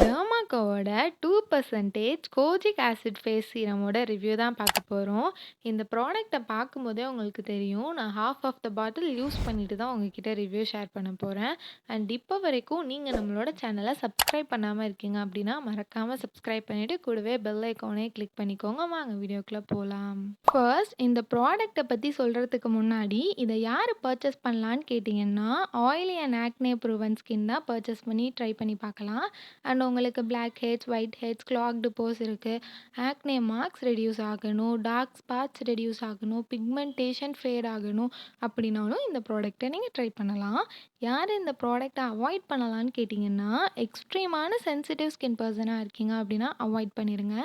Derma கோவோட 2% kojic acid face சீரமோட review தான் பார்க்க போறோம். இந்த ப்ராடக்ட்ட பார்க்கும்போதே உங்களுக்கு தெரியும். நான் half of the bottle use பண்ணிட்டு தான் உங்ககிட்ட ரிவ்யூ ஷேர் பண்ண போறேன். அண்ட் இப்போ வரைக்கும் நீங்க நம்மளோட சேனல சப்ஸ்கிரைப் பண்ணாம இருக்கீங்க அப்படின்னா, மறக்காம சப்ஸ்கிரைப் பண்ணிட்டு கூடவே பெல் ஐகானையும் கிளிக் பண்ணிக்கோங்க. வாங்க வீடியோக்குள்ள போலாம். ஃபர்ஸ்ட் இந்த ப்ராடக்ட்ட பத்தி சொல்றதுக்கு முன்னாடி, இத யாரு பர்ச்சேஸ் பண்ணலான்னு கேட்டீங்கன்னா, oily and acne prone skin தான் பர்ச்சேஸ் பண்ணி ட்ரை பண்ணி பார்க்கலாம். அண்ட் உங்களுக்கு black heads, white heads, clogged pores இருக்குது, ஆக்னே மார்க்ஸ் ரெடியூஸ் ஆகணும், டார்க் ஸ்பாட்ஸ் ரெடியூஸ் ஆகணும், பிக்மெண்டேஷன் ஃபேட் ஆகணும் அப்படின்னாலும் இந்த ப்ராடக்ட்டை நீங்கள் ட்ரை பண்ணலாம். யார் இந்த ப்ராடக்ட்டை அவாய்ட் பண்ணலான்னு கேட்டிங்கன்னா, எக்ஸ்ட்ரீமான சென்சிட்டிவ் ஸ்கின் பர்சனாக இருக்கீங்க அப்படின்னா அவாய்ட் பண்ணிடுங்க.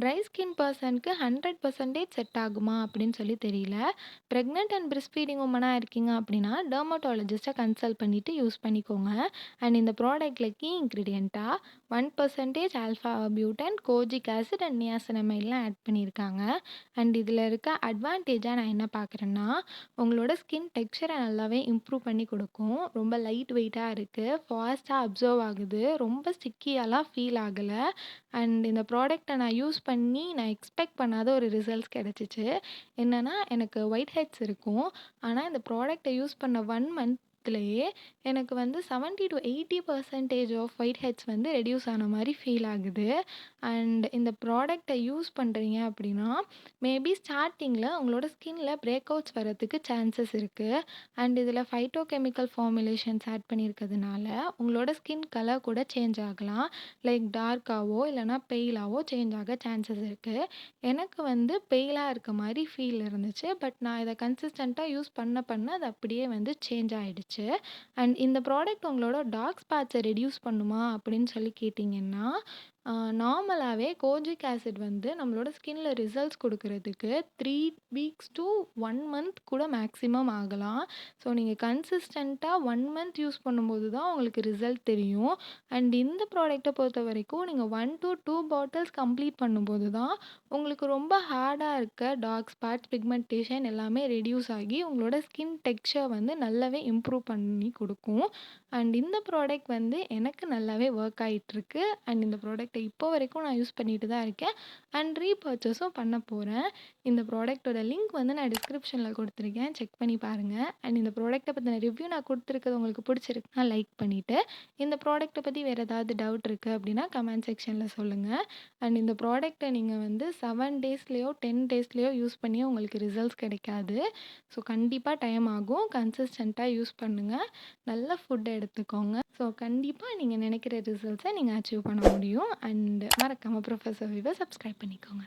ட்ரை ஸ்கின் பர்சனுக்கு 100% செட் ஆகுமா அப்படின்னு சொல்லி தெரியல. ப்ரெக்னென்ட் அண்ட் பிரெஸ்ட் ஃபீடிங் உமனாக இருக்கீங்க அப்படின்னா டெர்மட்டாலஜிஸ்ட்டை கன்சல்ட் பண்ணிவிட்டு யூஸ் பண்ணிக்கோங்க. அண்ட் இந்த ப்ராடக்ட்டில் கீ இன்க்ரீடியண்ட்டாக 1% alpha arbutin, kojic acid and நியாசினமைட்லாம் ஆட் பண்ணியிருக்காங்க. அண்ட் இதில் இருக்க அட்வான்டேஜாக நான் என்ன பார்க்குறேன்னா, உங்களோட ஸ்கின் டெக்ஸ்சரை நல்லாவே இம்ப்ரூவ் பண்ணி கொடுக்கும். ரொம்ப லைட் வெயிட்டாக இருக்குது, ஃபாஸ்ட்டாக அப்சர்வ் ஆகுது, ரொம்ப ஸ்டிக்கியாலாம் ஃபீல் ஆகலை. அண்ட் இந்த ப்ராடக்ட்டை நான் யூஸ் பண்ணி நான் எக்ஸ்பெக்ட் பண்ணாத ஒரு ரிசல்ட்ஸ் கிடச்சிச்சு. என்னென்னா எனக்கு ஒயிட் ஹெட்ஸ் இருக்கும். ஆனால் இந்த ப்ராடக்ட்டை யூஸ் பண்ண 1 மந்த்லேயே எனக்கு வந்து 70-80% ஆஃப் ஒயிட் ஹெட்ஸ் வந்து ரெடியூஸ் ஆன மாதிரி ஃபீல் ஆகுது. அண்ட் இந்த ப்ராடக்ட்டை யூஸ் பண்ணுறீங்க அப்படின்னா மேபி ஸ்டார்டிங்கில் உங்களோட ஸ்கின்ல பிரேக் அவுட்ஸ் வரதுக்கு சான்சஸ் இருக்குது. அண்ட் இதில் ஃபைட்டோ கெமிக்கல் ஃபார்முலேஷன்ஸ் ஆட் பண்ணியிருக்கிறதுனால உங்களோட ஸ்கின் கலர் கூட சேஞ்ச் ஆகலாம். லைக் டார்க்காவோ இல்லைனா பெயிலாவோ சேஞ்ச் ஆக சான்சஸ் இருக்குது. எனக்கு வந்து பெயிலாக இருக்க மாதிரி ஃபீல் இருந்துச்சு. பட் நான் இதை கன்சிஸ்டண்ட்டாக யூஸ் பண்ண அது அப்படியே வந்து சேஞ்ச் ஆகிடுச்சு. அண்ட் இந்த ப்ராடக்ட் உங்களோட டார்க் ஸ்பாட்ஸை ரெடியூஸ் பண்ணுமா அப்படின்னு சொல்லி கேட்டிங்கன்னா, நார்மலாகவே கோஜிக் ஆசிட் வந்து நம்மளோட ஸ்கின்ல ரிசல்ட்ஸ் கொடுக்கறதுக்கு 3 வீக்ஸ் டு 1 மந்த் கூட மேக்ஸிமம் ஆகலாம். ஸோ நீங்கள் கன்சிஸ்டண்ட்டாக 1 மந்த் யூஸ் பண்ணும்போது தான் உங்களுக்கு ரிசல்ட் தெரியும். அண்ட் இந்த ப்ராடக்ட்டை பொறுத்த வரைக்கும் நீங்கள் 1 to 2 பாட்டில்ஸ் கம்ப்ளீட் பண்ணும்போது தான் உங்களுக்கு ரொம்ப ஹார்டாக இருக்க டார்க் ஸ்பாட்ஸ், பிக்மெண்டேஷன் எல்லாமே ரெடியூஸ் ஆகி உங்களோட ஸ்கின் டெக்ஸ்சர் வந்து நல்லாவே இம்ப்ரூவ் பண்ணி கொடுக்கும். அண்ட் இந்த ப்ராடக்ட் வந்து எனக்கு நல்லாவே ஒர்க் ஆகிட்டுருக்கு. அண்ட் இந்த ப்ராடக்ட்டை இப்போ வரைக்கும் நான் யூஸ் பண்ணிட்டு தான் இருக்கேன். அண்ட் ரீபர்ச்சேஸும் பண்ண போகிறேன். இந்த ப்ராடக்ட்டோட லிங்க் வந்து நான் டிஸ்கிரிப்ஷனில் கொடுத்துருக்கேன், செக் பண்ணி பாருங்கள். அண்ட் இந்த ப்ராடக்ட்டை பற்றின ரிவ்யூ நான் கொடுத்துருக்கிறது உங்களுக்கு பிடிச்சிருக்குன்னா லைக் பண்ணிவிட்டு, இந்த ப்ராடக்ட்டை பற்றி வேறு ஏதாவது டவுட் இருக்குது அப்படின்னா கமெண்ட் செக்ஷனில் சொல்லுங்கள். அண்ட் இந்த ப்ராடக்ட்டை நீங்கள் வந்து 7 டேஸ்லேயோ 10 டேஸ்லேயோ யூஸ் பண்ணியே உங்களுக்கு ரிசல்ட்ஸ் கிடைக்காது. ஸோ கண்டிப்பாக டைம் ஆகும். கன்சிஸ்டண்ட்டாக யூஸ் பண்ணுங்கள். நல்ல ஃபுட் எடுத்துக்கோங்க. ஸோ கண்டிப்பாக நீங்கள் நினைக்கிற ரிசல்ட்ஸை நீங்கள் அச்சீவ் பண்ண முடியும். அண்ட் மறக்காமல் ப்ரொஃபஸர் விவை சப்ஸ்கிரைப் பண்ணிக்கோங்க.